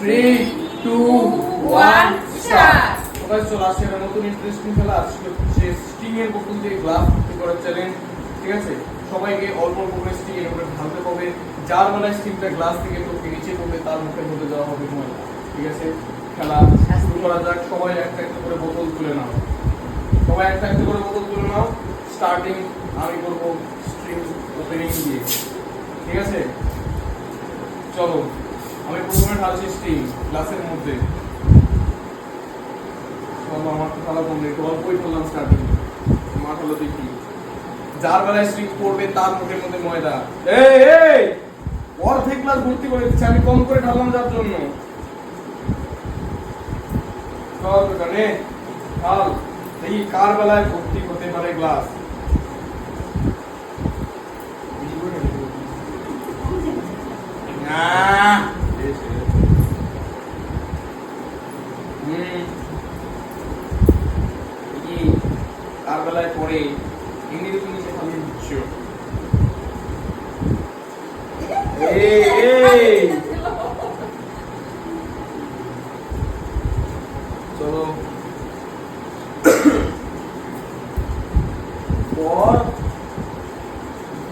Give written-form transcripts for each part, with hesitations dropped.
3 2 1 start. সবাই চলে আসছে একটা নতুন ইন্টারেস্টিং খেলা। আজকে হচ্ছে স্টিং এর বোতল দিয়ে গ্লাস ভর্তি করার চ্যালেঞ্জ। ঠিক আছে, সবাইকে অল্প অল্প করে স্টিং এর উপরে ঢালতে হবে। যার বেলায় স্টিংটা গ্লাস থেকে টপকে নিচে পড়বে তার মুখের মধ্যে দেওয়া হবে ময়লা। ঠিক আছে, খেলা শুরু করা যাক। সবাই একটা একটা করে বোতল তুলে নাও। সবাই একটা একটা করে বোতল তুলে নাও। স্টার্টিং আমি করব স্ট্রিং ওপেনিং দিয়ে। ঠিক আছে, চলো আমি প্রথমে ঢালছি স্টিং গ্লাসের মধ্যে। চলো আমার তো খেলা কমলে একটু অল্পই ঢাললাম স্টার্টিং। আমার হলো দেখি যার বেলায় স্টিং পড়বে তার মুখের মধ্যে ময়দা। এই এই অর্ধেক গ্লাস ভর্তি করে দিচ্ছি আমি, কম করে ঢাললাম যার জন্য। চল দোকানে ঢাল, দেখি কার বেলায় ভর্তি হতে পারে গ্লাস। কার বেলায় পড়ে এমনি তুমি নিচে খালি দিচ্ছ। চলো পর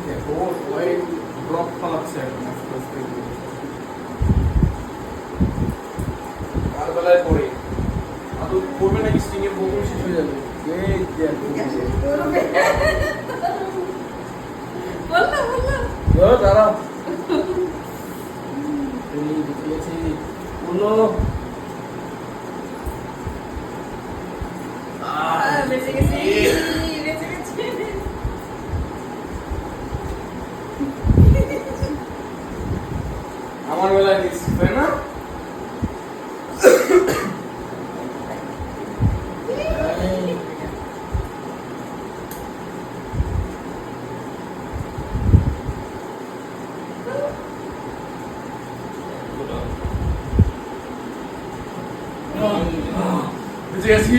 দেখো সবাই ড্রপ ফালাচ্ছে এখন আস্তে আস্তে। কার বেলায় পড়ে আদৌ পড়বে নাকি স্টিং এর বোতল শেষ হয়ে যাবে। এই দেখো বলো দাঁড়াও। এই দেখেছি বলো বেঁচে গেছি বেঁচে গেছি। আমার বেলায় দিচ্ছি তাই না? বেঁচে গেছি।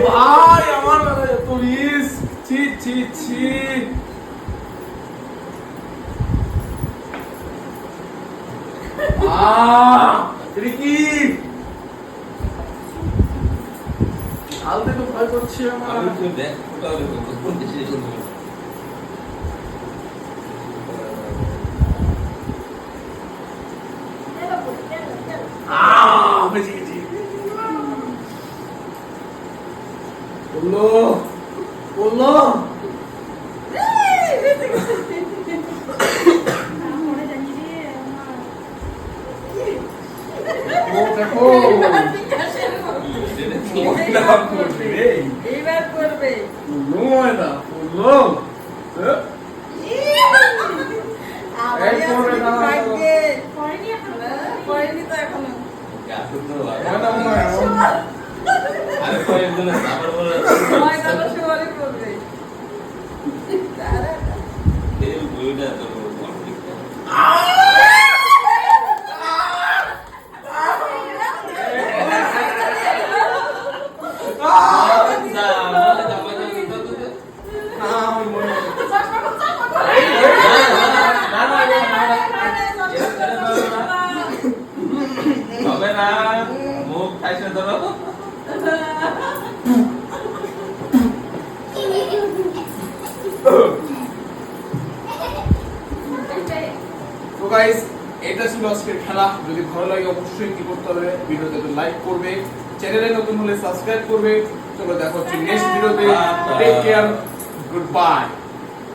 ভাই আমার বেলায় এত রিস্ক, ছি ছি ছি। কি আলতে তো ভয় করছি আমার। বেঁচে গেছি। বললো বললো দেখো এইবার করবে ময়দা বললো পড়েনি তো এখনো। ময়দাটা সবারই করবে। মুখ খাইছে ধরো। তো গাইস এটা ছিল আজকের খেলা। যদি ভালো লাগে অবশ্যই কি করতে হবে, ভিডিওতে লাইক করবে, চ্যানেলে নতুন হলে সাবস্ক্রাইব করবে। চলো দেখা হচ্ছে নেক্সট ভিডিওতে। Take care, good by.